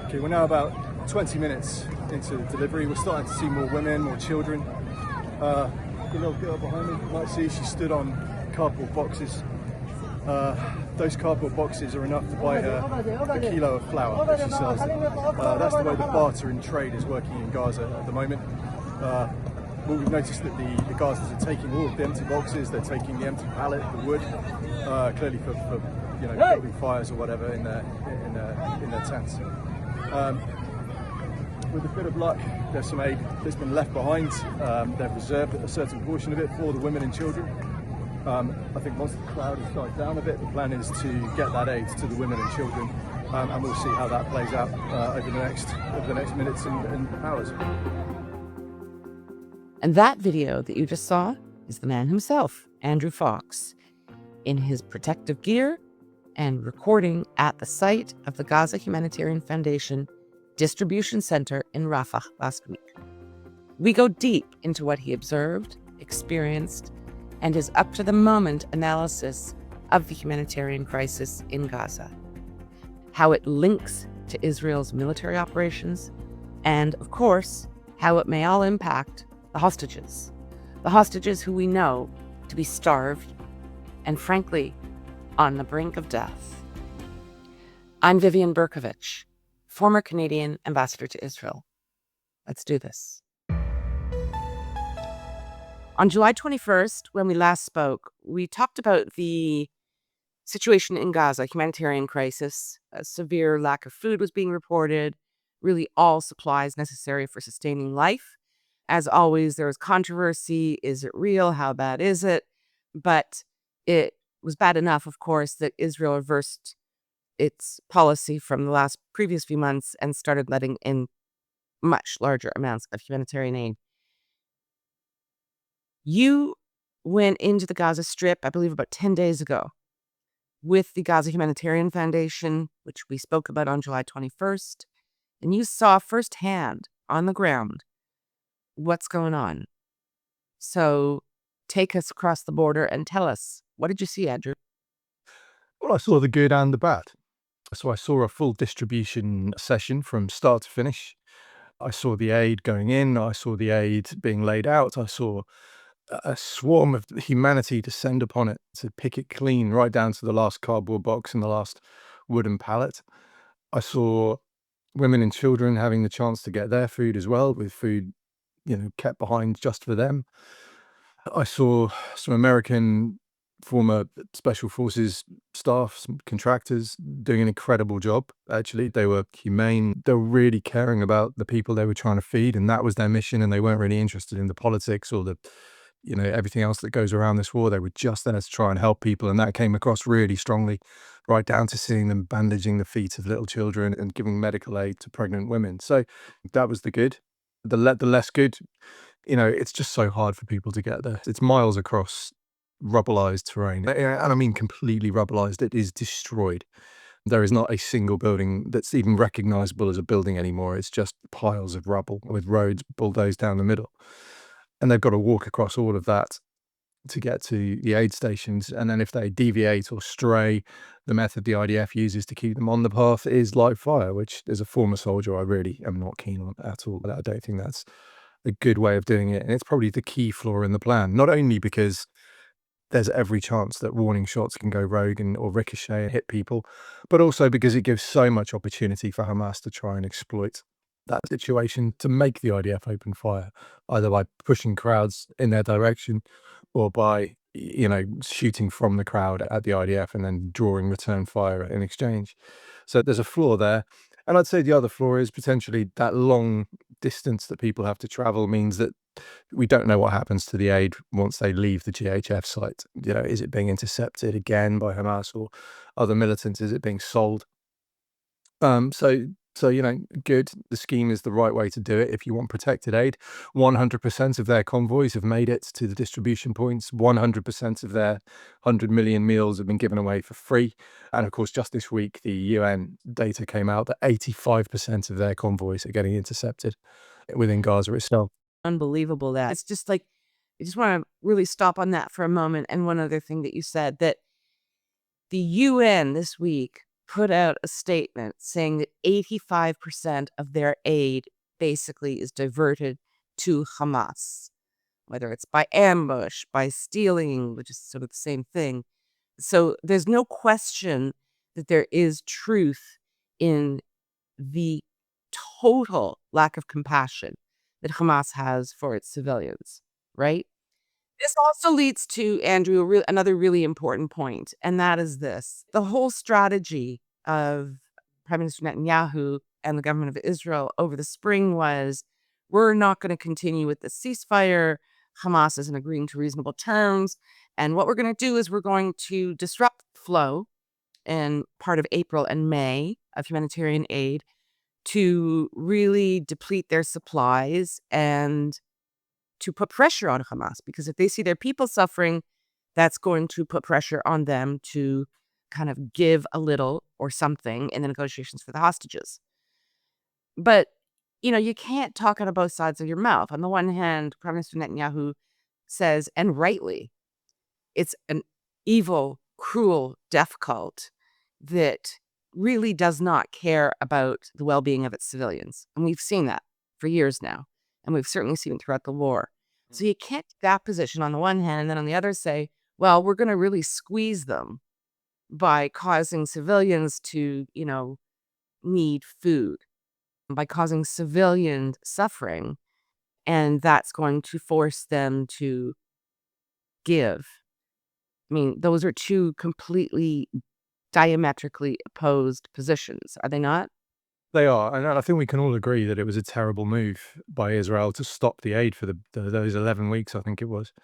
Okay, we're now about 20 minutes into the delivery. We're starting to see more women, more children. The little girl behind me, you might see she stood on cardboard boxes. Those cardboard boxes are enough to buy her a kilo of flour that she sells. That's the way the barter and trade is working in Gaza at the moment. We've noticed that the Gazans are taking all of the empty boxes, they're taking the empty pallet, the wood, clearly for building fires or whatever in their tents. With a bit of luck, there's some aid that's been left behind. They've reserved a certain portion of it for the women and children. I think once the crowd has died down a bit, the plan is to get that aid to the women and children, and we'll see how that plays out over the next minutes and hours. And that video that you just saw is the man himself, Andrew Fox, in his protective gear and recording at the site of the Gaza Humanitarian Foundation distribution center in Rafah last week. We go deep into what he observed, experienced, and his up-to-the-moment analysis of the humanitarian crisis in Gaza, how it links to Israel's military operations, and, of course, how it may all impact the hostages who we know to be starved and, frankly, on the brink of death. I'm Vivian Berkovich, former Canadian ambassador to Israel. Let's do this. On July 21st, when we last spoke, we talked about the situation in Gaza, humanitarian crisis. A severe lack of food was being reported, really all supplies necessary for sustaining life. As always, there was controversy. Is it real? How bad is it? But it was bad enough, of course, that Israel reversed its policy from the previous few months and started letting in much larger amounts of humanitarian aid. You went into the Gaza Strip, I believe, about 10 days ago with the Gaza Humanitarian Foundation, which we spoke about on July 21st, and you saw firsthand on the ground what's going on. So take us across the border and tell us, what did you see, Andrew? Well, I saw the good and the bad. So I saw a full distribution session from start to finish. I saw the aid going in. I saw the aid being laid out. I saw a swarm of humanity descend upon it to pick it clean right down to the last cardboard box and the last wooden pallet. I saw women and children having the chance to get their food as well, with food, kept behind just for them. I saw some American former special forces staff, some contractors doing an incredible job. Actually, they were humane. They were really caring about the people they were trying to feed, and that was their mission. And they weren't really interested in the politics or the everything else that goes around this war. They were just there to try and help people, and that came across really strongly, right down to seeing them bandaging the feet of little children and giving medical aid to pregnant women. So that was the good. The less good, it's just so hard for people to get there. It's miles across rubbleized terrain, and I mean completely rubbleized. It is destroyed. There is not a single building that's even recognizable as a building anymore. It's just piles of rubble with roads bulldozed down the middle. And they've got to walk across all of that to get to the aid stations. And then if they deviate or stray, the method the IDF uses to keep them on the path is live fire, which as a former soldier, I really am not keen on at all. I don't think that's a good way of doing it. And it's probably the key flaw in the plan, not only because there's every chance that warning shots can go rogue or ricochet and hit people, but also because it gives so much opportunity for Hamas to try and exploit that situation to make the IDF open fire, either by pushing crowds in their direction or by, shooting from the crowd at the IDF and then drawing return fire in exchange. So there's a flaw there. And I'd say the other flaw is potentially that long distance that people have to travel means that we don't know what happens to the aid once they leave the GHF site. Is it being intercepted again by Hamas or other militants? Is it being sold? So, good. The scheme is the right way to do it. If you want protected aid, 100% of their convoys have made it to the distribution points. 100% of their 100 million meals have been given away for free. And of course, just this week, the UN data came out that 85% of their convoys are getting intercepted within Gaza itself. Unbelievable that. It's just like, I just want to really stop on that for a moment. And one other thing that you said, that the UN this week put out a statement saying that 85% of their aid basically is diverted to Hamas, whether it's by ambush, by stealing, which is sort of the same thing. So there's no question that there is truth in the total lack of compassion that Hamas has for its civilians, right? This also leads to, Andrew, another really important point, and that is this. The whole strategy of Prime Minister Netanyahu and the government of Israel over the spring was, we're not going to continue with the ceasefire. Hamas isn't agreeing to reasonable terms. And what we're going to do is we're going to disrupt the flow in part of April and May of humanitarian aid to really deplete their supplies and to put pressure on Hamas, because if they see their people suffering, that's going to put pressure on them to kind of give a little or something in the negotiations for the hostages. But, you can't talk out of both sides of your mouth. On the one hand, Prime Minister Netanyahu says, and rightly, it's an evil, cruel death cult that really does not care about the well-being of its civilians. And we've seen that for years now. And we've certainly seen it throughout the war. So you can't take that position on the one hand, and then on the other say, well, we're going to really squeeze them by causing civilians to, need food, by causing civilian suffering, and that's going to force them to give. I mean, those are two completely diametrically opposed positions, are they not? They are, and I think we can all agree that it was a terrible move by Israel to stop the aid for those 11 weeks, I think it was.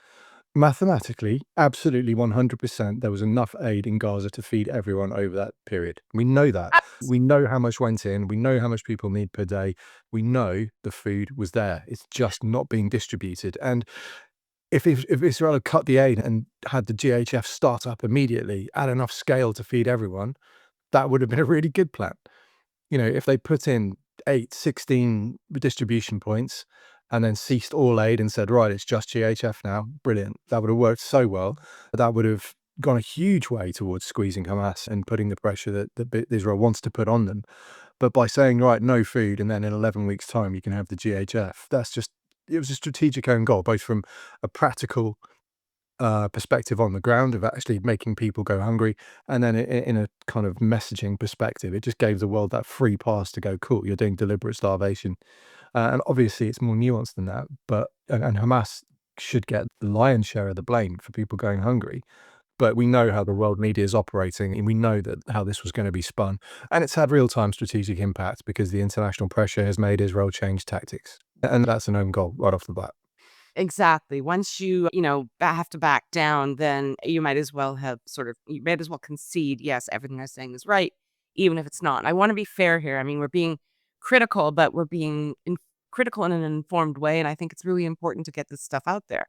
Mathematically, absolutely 100%, there was enough aid in Gaza to feed everyone over that period. We know that. We know how much went in. We know how much people need per day. We know the food was there. It's just not being distributed. And if Israel had cut the aid and had the GHF start up immediately at enough scale to feed everyone, that would have been a really good plan. If they put in 8, 16 distribution points and then ceased all aid and said, right, it's just GHF now, brilliant. That would have worked so well. That would have gone a huge way towards squeezing Hamas and putting the pressure that Israel wants to put on them. But by saying, right, no food, and then in 11 weeks' time, you can have the GHF, it was a strategic own goal, both from a practical perspective on the ground of actually making people go hungry, and then in a kind of messaging perspective, it just gave the world that free pass to go, cool, you're doing deliberate starvation. And obviously it's more nuanced than that, but and Hamas should get the lion's share of the blame for people going hungry. But we know how the world media is operating, and we know that how this was going to be spun, and it's had real-time strategic impact because the international pressure has made Israel change tactics, and that's an own goal right off the bat. Exactly. Once you, have to back down, then you might as well concede, yes, everything I'm saying is right, even if it's not. I want to be fair here. I mean, we're being critical, but we're being critical in an informed way. And I think it's really important to get this stuff out there,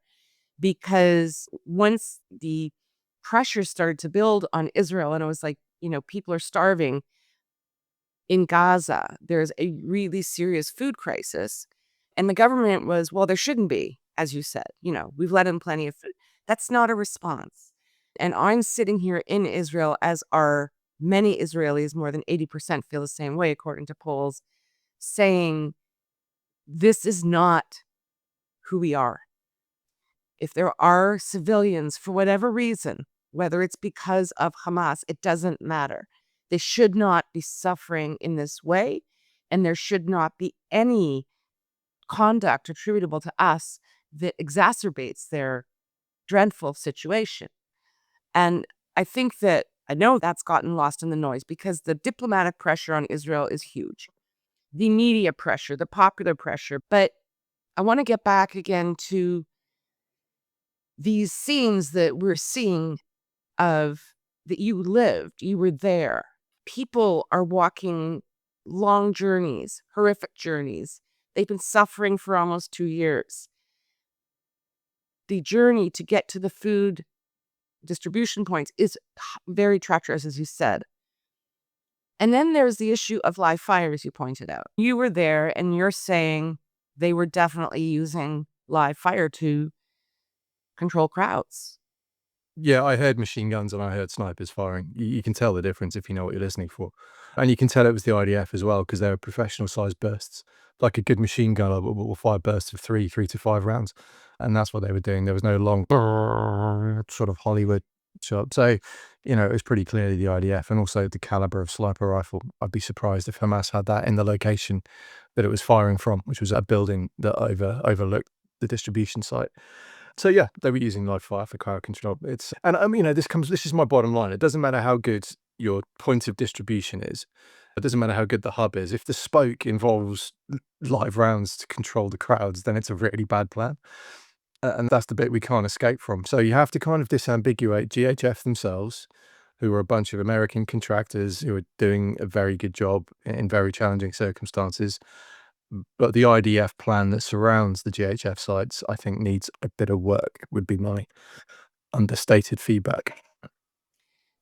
because once the pressure started to build on Israel, and it was like, people are starving in Gaza, there's a really serious food crisis. And the government was, well, there shouldn't be, as you said, we've let in plenty of food. That's not a response. And I'm sitting here in Israel, as are many Israelis, more than 80% feel the same way, according to polls, saying this is not who we are. If there are civilians, for whatever reason, whether it's because of Hamas, it doesn't matter. They should not be suffering in this way, and there should not be any conduct attributable to us that exacerbates their dreadful situation. And I know that's gotten lost in the noise, because the diplomatic pressure on Israel is huge. The media pressure, the popular pressure. But I want to get back again to these scenes that we're seeing of that you lived, you were there. People are walking long journeys, horrific journeys. They've been suffering for almost 2 years. The journey to get to the food distribution points is very treacherous, as you said. And then there's the issue of live fire, as you pointed out. You were there, and you're saying they were definitely using live fire to control crowds. Yeah, I heard machine guns and I heard snipers firing. You can tell the difference if you know what you're listening for. And you can tell it was the IDF as well, because they were professional sized bursts. Like a good machine gun will fire bursts of 3 to 5 rounds. And that's what they were doing. There was no long sort of Hollywood shot. So, it was pretty clearly the IDF, and also the caliber of sniper rifle. I'd be surprised if Hamas had that in the location that it was firing from, which was a building that overlooked the distribution site. So yeah, they were using live fire for crowd control. This is my bottom line. It doesn't matter how good your point of distribution is. It doesn't matter how good the hub is. If the spoke involves live rounds to control the crowds, then it's a really bad plan. And that's the bit we can't escape from. So you have to kind of disambiguate GHF themselves, who are a bunch of American contractors who are doing a very good job in very challenging circumstances. But the IDF plan that surrounds the GHF sites, I think, needs a bit of work, would be my understated feedback.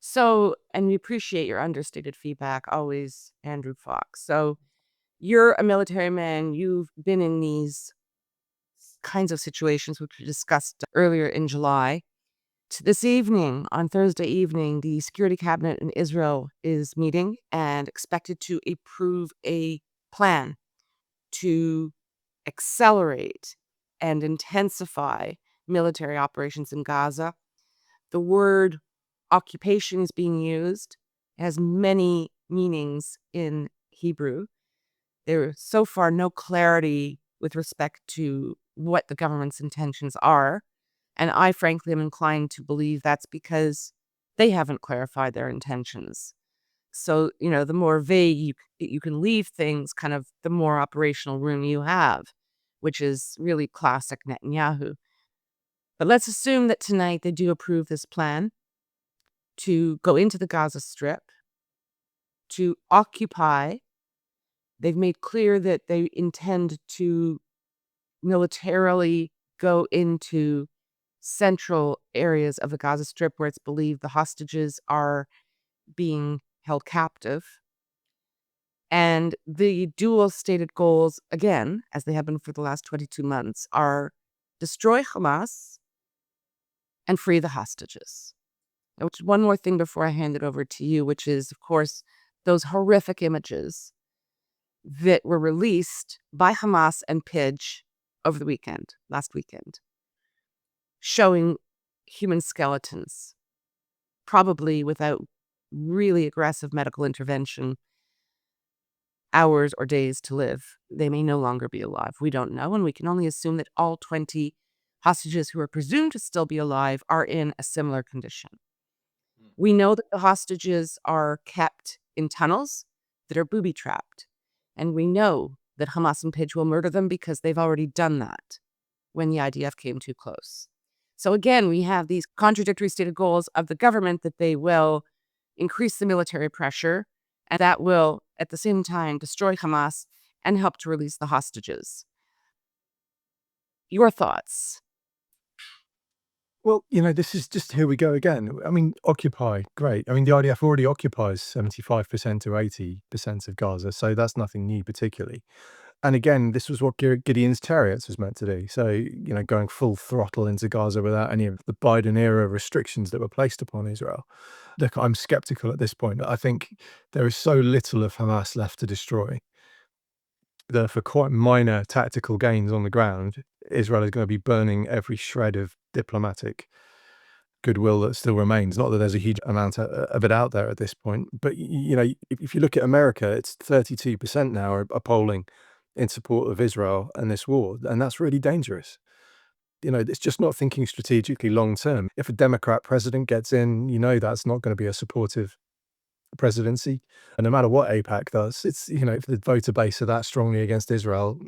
So, and we appreciate your understated feedback always, Andrew Fox. So, you're a military man. You've been in these kinds of situations, which we discussed earlier in July. This evening, on Thursday evening, the Security Cabinet in Israel is meeting and expected to approve a plan to accelerate and intensify military operations in Gaza. The word occupation is being used. It has many meanings in Hebrew. There is so far no clarity with respect to what the government's intentions are. And I frankly am inclined to believe that's because they haven't clarified their intentions. So, the more vague you can leave things, kind of the more operational room you have, which is really classic Netanyahu. But let's assume that tonight they do approve this plan to go into the Gaza Strip, to occupy. They've made clear that they intend to militarily go into central areas of the Gaza Strip where it's believed the hostages are being held captive. And the dual stated goals, again, as they have been for the last 22 months, are destroy Hamas and free the hostages. And one more thing before I hand it over to you, which is, of course, those horrific images that were released by Hamas and Pidge over the weekend, last weekend, showing human skeletons, probably without really aggressive medical intervention, hours or days to live. They may no longer be alive. We don't know, and we can only assume that all 20 hostages who are presumed to still be alive are in a similar condition. We know that the hostages are kept in tunnels that are booby-trapped, and we know that Hamas and Pidge will murder them because they've already done that when the IDF came too close. So again, we have these contradictory stated goals of the government that they will increase the military pressure, and that will, at the same time, destroy Hamas and help to release the hostages. Your thoughts? Well, this is just, here we go again. I mean, occupy, great. I mean, the IDF already occupies 75% to 80% of Gaza, so that's nothing new particularly. And again, this was what Gideon's Chariots was meant to do. So, going full throttle into Gaza without any of the Biden era restrictions that were placed upon Israel. Look, I'm skeptical at this point. I think there is so little of Hamas left to destroy that for quite minor tactical gains on the ground, Israel is going to be burning every shred of diplomatic goodwill that still remains. Not that there's a huge amount of it out there at this point, but if you look at America, it's 32% now are polling in support of Israel and this war, and that's really dangerous. It's just not thinking strategically long term. If a Democrat president gets in, that's not going to be a supportive presidency. And no matter what AIPAC does, it's, if the voter base are that strongly against Israel,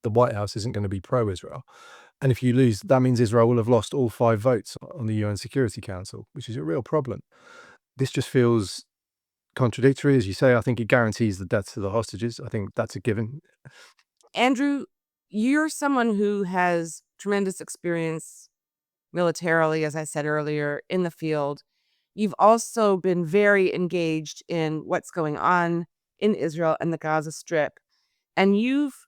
the White House isn't going to be pro-Israel. And if you lose, that means Israel will have lost all 5 votes on the UN Security Council, which is a real problem. This just feels contradictory. As you say, I think it guarantees the deaths of the hostages. I think that's a given. Andrew, you're someone who has tremendous experience militarily, as I said earlier, in the field. You've also been very engaged in what's going on in Israel and the Gaza Strip. And you've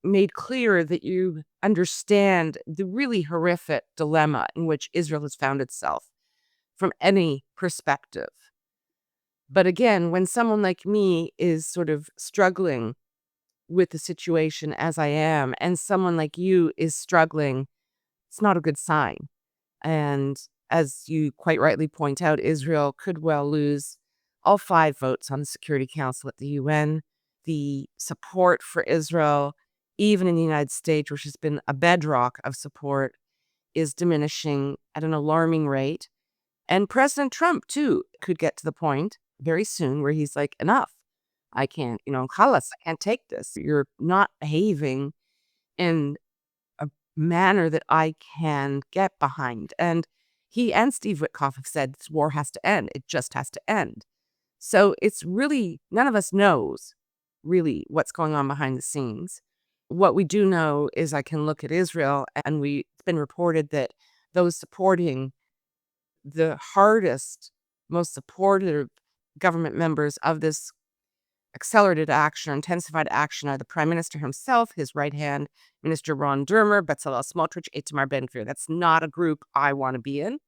made clear that you understand the really horrific dilemma in which Israel has found itself from any perspective. But again, when someone like me is sort of struggling with the situation as I am, and someone like you is struggling, it's not a good sign. And as you quite rightly point out, Israel could well lose all 5 votes on the Security Council at the UN. The support for Israel, even in the United States, which has been a bedrock of support, is diminishing at an alarming rate. And President Trump, too, could get to the point very soon where he's like, enough. I can't, Khalas, I can't take this. You're not behaving in a manner that I can get behind. And he and Steve Witkoff have said this war has to end. It just has to end. So it's really, none of us knows really what's going on behind the scenes. What we do know is I can look at Israel, and it's been reported that those supporting the hardest, most supportive government members of this accelerated action or intensified action are the Prime Minister himself, his right hand, Minister Ron Dermer, Bezalel Smotrich, Itamar Ben-Gvir. That's not a group I want to be in.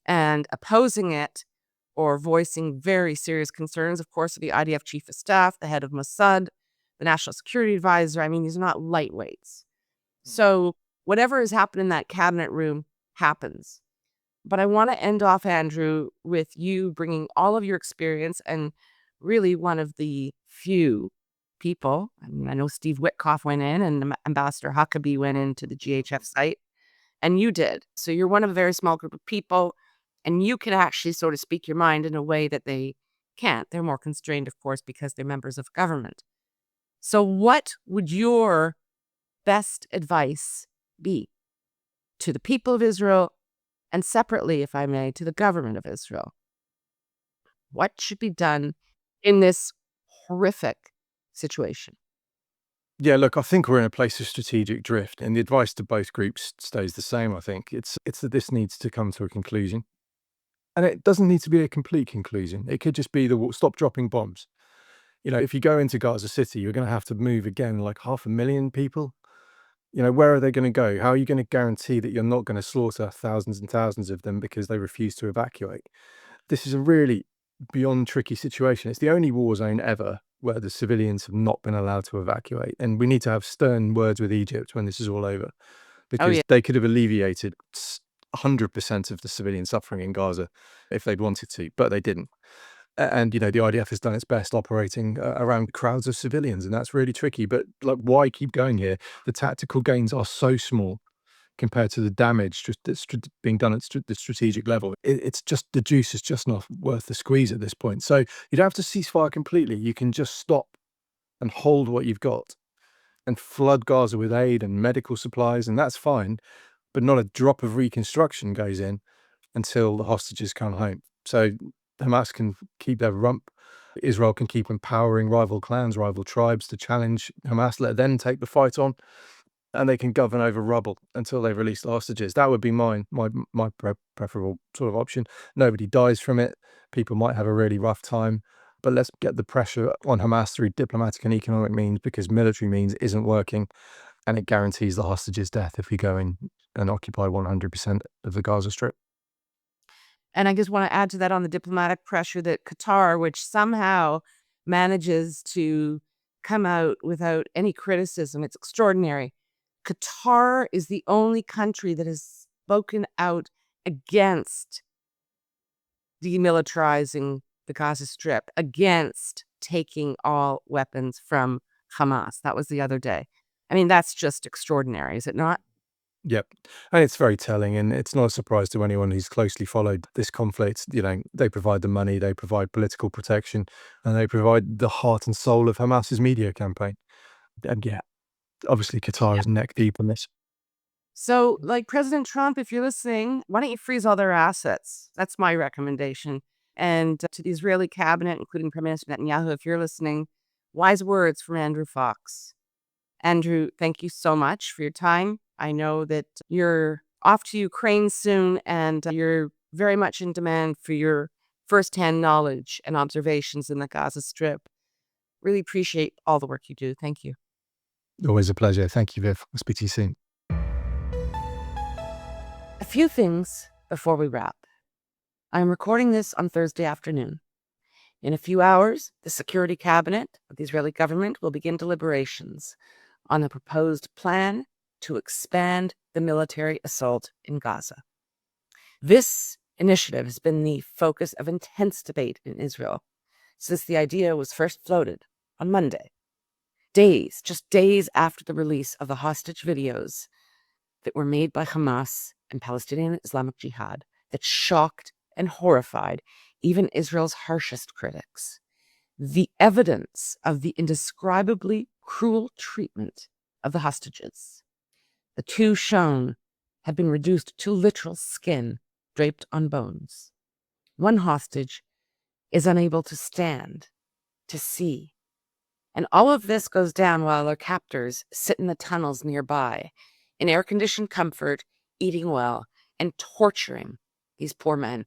And opposing it or voicing very serious concerns, of course, are the IDF Chief of Staff, the head of Mossad, the National Security Advisor. I mean, these are not lightweights. So whatever has happened in that cabinet room happens. But I want to end off, Andrew, with you bringing all of your experience and really one of the few people. I mean, I know Steve Witkoff went in and Ambassador Huckabee went into the GHF site, and you did. So you're one of a very small group of people, and you can actually sort of speak your mind in a way that they can't. They're more constrained, of course, because they're members of government. So what would your best advice be to the people of Israel, and separately, if I may, to the government of Israel? What should be done in this horrific situation? Yeah, look, I think we're in a place of strategic drift, and the advice to both groups stays the same. I think it's that this needs to come to a conclusion, and it doesn't need to be a complete conclusion. It could just be stop dropping bombs. If you go into Gaza City, you're going to have to move again like 500,000 people. Where are they going to go? How are you going to guarantee that you're not going to slaughter thousands and thousands of them because they refuse to evacuate? This is a really beyond tricky situation. It's the only war zone ever where the civilians have not been allowed to evacuate. And we need to have stern words with Egypt when this is all over, because they could have alleviated 100% of the civilian suffering in Gaza if they'd wanted to, but they didn't. And, the IDF has done its best operating around crowds of civilians, and that's really tricky. But why keep going here? The tactical gains are so small compared to the damage that's being done at the strategic level. It's just, the juice is just not worth the squeeze at this point. So you don't have to cease fire completely. You can just stop and hold what you've got and flood Gaza with aid and medical supplies, and that's fine. But not a drop of reconstruction goes in until the hostages come home. So Hamas can keep their rump. Israel can keep empowering rival clans, rival tribes to challenge Hamas, let them take the fight on, and they can govern over rubble until they release the hostages. That would be my preferable sort of option. Nobody dies from it. People might have a really rough time, but let's get the pressure on Hamas through diplomatic and economic means, because military means isn't working, and it guarantees the hostages' death if we go in and occupy 100% of the Gaza Strip. And I just want to add to that on the diplomatic pressure that Qatar, which somehow manages to come out without any criticism, it's extraordinary. Qatar is the only country that has spoken out against demilitarizing the Gaza Strip, against taking all weapons from Hamas. That was the other day. I mean, that's just extraordinary, is it not? Yep. And it's very telling, and it's not a surprise to anyone who's closely followed this conflict. They provide the money, they provide political protection, and they provide the heart and soul of Hamas's media campaign. And yeah, obviously Qatar is neck deep in this. So, like President Trump, if you're listening, why don't you freeze all their assets? That's my recommendation. And to the Israeli cabinet, including Prime Minister Netanyahu, if you're listening, wise words from Andrew Fox. Andrew, thank you so much for your time. I know that you're off to Ukraine soon, and you're very much in demand for your firsthand knowledge and observations in the Gaza Strip. Really appreciate all the work you do. Thank you. Always a pleasure. Thank you, Viv. I'll speak to you soon. few things before we wrap. I am recording this on Thursday afternoon. In a few hours, the Security Cabinet of the Israeli government will begin deliberations on the proposed plan to expand the military assault in Gaza. This initiative has been the focus of intense debate in Israel since the idea was first floated on Monday, just days after the release of the hostage videos that were made by Hamas and Palestinian Islamic Jihad that shocked and horrified even Israel's harshest critics. The evidence of the indescribably cruel treatment of the hostages, the two shown, have been reduced to literal skin draped on bones. One hostage is unable to stand, to see. And all of this goes down while their captors sit in the tunnels nearby, in air-conditioned comfort, eating well, and torturing these poor men.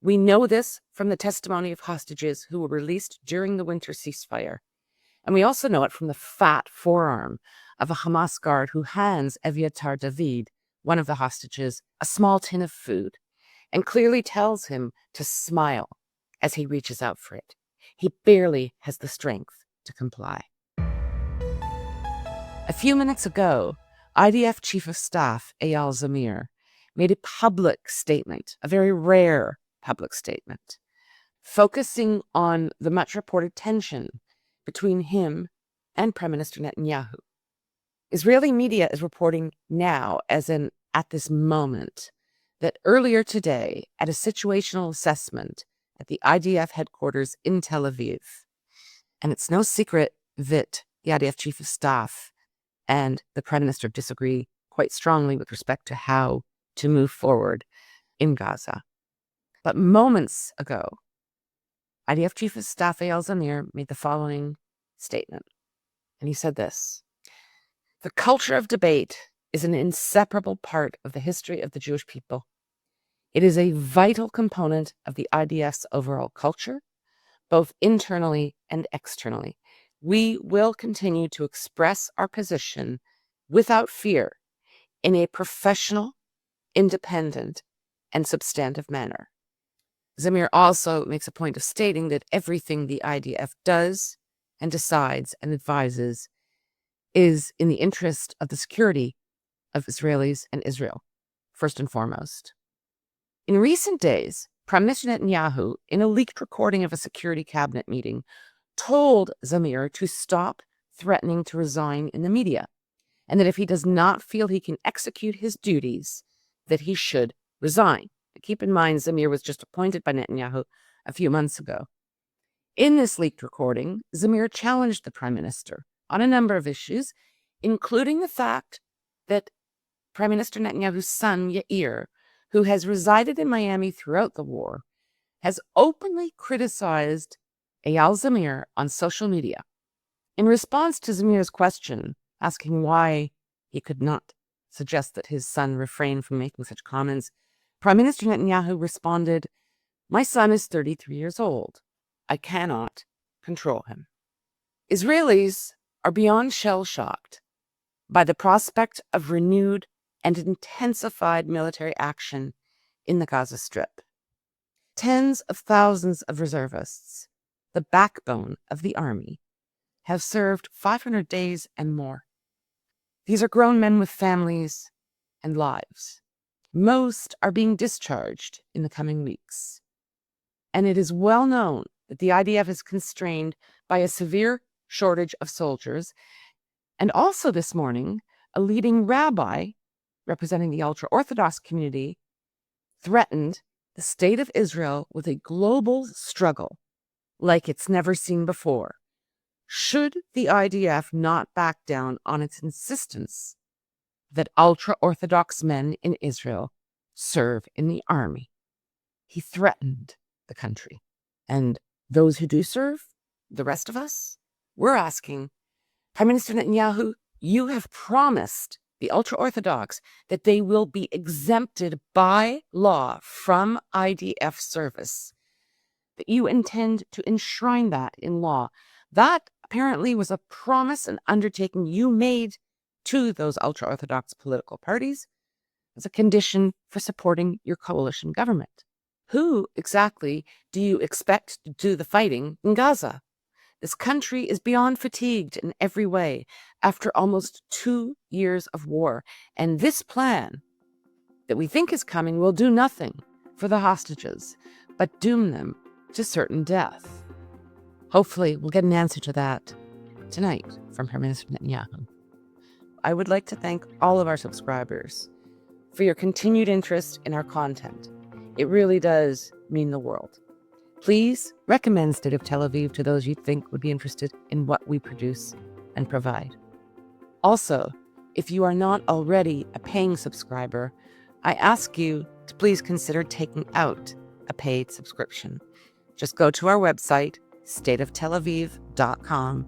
We know this from the testimony of hostages who were released during the winter ceasefire. And we also know it from the fat forearm of a Hamas guard who hands Eviatar David, one of the hostages, a small tin of food, and clearly tells him to smile as he reaches out for it. He barely has the strength to comply. A few minutes ago, IDF Chief of Staff Eyal Zamir made a public statement, a very rare public statement, focusing on the much reported tension between him and Prime Minister Netanyahu. Israeli media is reporting now, as in at this moment, that earlier today, at a situational assessment at the IDF headquarters in Tel Aviv, and it's no secret that the IDF Chief of Staff and the Prime Minister disagree quite strongly with respect to how to move forward in Gaza. But moments ago, IDF Chief of Staff Eyal Zamir made the following statement. And he said this: "The culture of debate is an inseparable part of the history of the Jewish people. It is a vital component of the IDF's overall culture, both internally and externally. We will continue to express our position without fear in a professional, independent, and substantive manner." Zamir also makes a point of stating that everything the IDF does and decides and advises is in the interest of the security of Israelis and Israel, first and foremost. In recent days, Prime Minister Netanyahu, in a leaked recording of a Security Cabinet meeting, told Zamir to stop threatening to resign in the media, and that if he does not feel he can execute his duties, that he should resign. Keep in mind, Zamir was just appointed by Netanyahu a few months ago. In this leaked recording, Zamir challenged the Prime Minister on a number of issues, including the fact that Prime Minister Netanyahu's son, Yair, who has resided in Miami throughout the war, has openly criticized Eyal Zamir on social media. In response to Zamir's question, asking why he could not suggest that his son refrain from making such comments, Prime Minister Netanyahu responded, "My son is 33 years old. I cannot control him." Israelis are beyond shell-shocked by the prospect of renewed and intensified military action in the Gaza Strip. Tens of thousands of reservists, the backbone of the army, have served 500 days and more. These are grown men with families and lives. Most are being discharged in the coming weeks. And it is well known that the IDF is constrained by a severe shortage of soldiers. And also this morning, a leading rabbi representing the ultra-Orthodox community threatened the state of Israel with a global struggle like it's never seen before, should the IDF not back down on its insistence that ultra-Orthodox men in Israel serve in the army. He threatened the country. And those who do serve, the rest of us, we're asking, Prime Minister Netanyahu, you have promised the ultra-Orthodox that they will be exempted by law from IDF service, that you intend to enshrine that in law. That apparently was a promise and undertaking you made to those ultra-Orthodox political parties, as a condition for supporting your coalition government. Who exactly do you expect to do the fighting in Gaza? This country is beyond fatigued in every way after almost 2 years of war, and this plan that we think is coming will do nothing for the hostages, but doom them to certain death. Hopefully, we'll get an answer to that tonight from Prime Minister Netanyahu. I would like to thank all of our subscribers for your continued interest in our content. It really does mean the world. Please recommend State of Tel Aviv to those you think would be interested in what we produce and provide. Also, if you are not already a paying subscriber, I ask you to please consider taking out a paid subscription. Just go to our website, stateoftelaviv.com,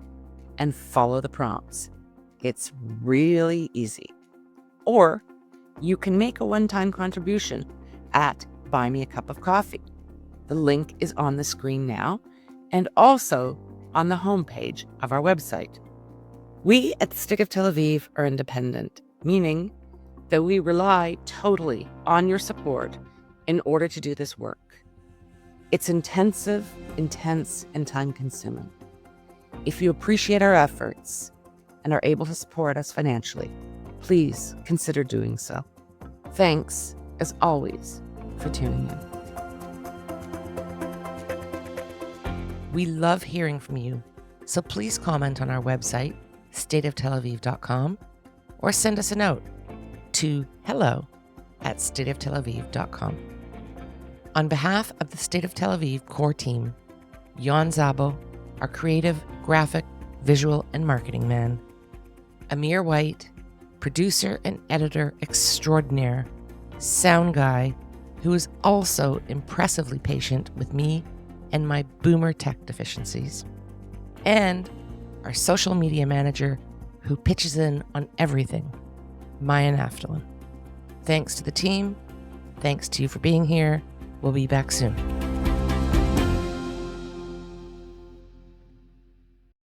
and follow the prompts. It's really easy. Or you can make a one-time contribution at Buy Me a Cup of Coffee. The link is on the screen now and also on the homepage of our website. We at the State of Tel Aviv are independent, meaning that we rely totally on your support in order to do this work. It's intensive, intense, and time-consuming. If you appreciate our efforts and are able to support us financially, please consider doing so. Thanks, as always, for tuning in. We love hearing from you, so please comment on our website, stateoftelaviv.com, or send us a note to hello@stateoftelaviv.com. On behalf of the State of Tel Aviv core team, Jan Zabo, our creative, graphic, visual, and marketing man, Amir White, producer and editor extraordinaire, sound guy, who is also impressively patient with me and my boomer tech deficiencies, and our social media manager who pitches in on everything, Maya Naftalin. Thanks to the team. Thanks to you for being here. We'll be back soon.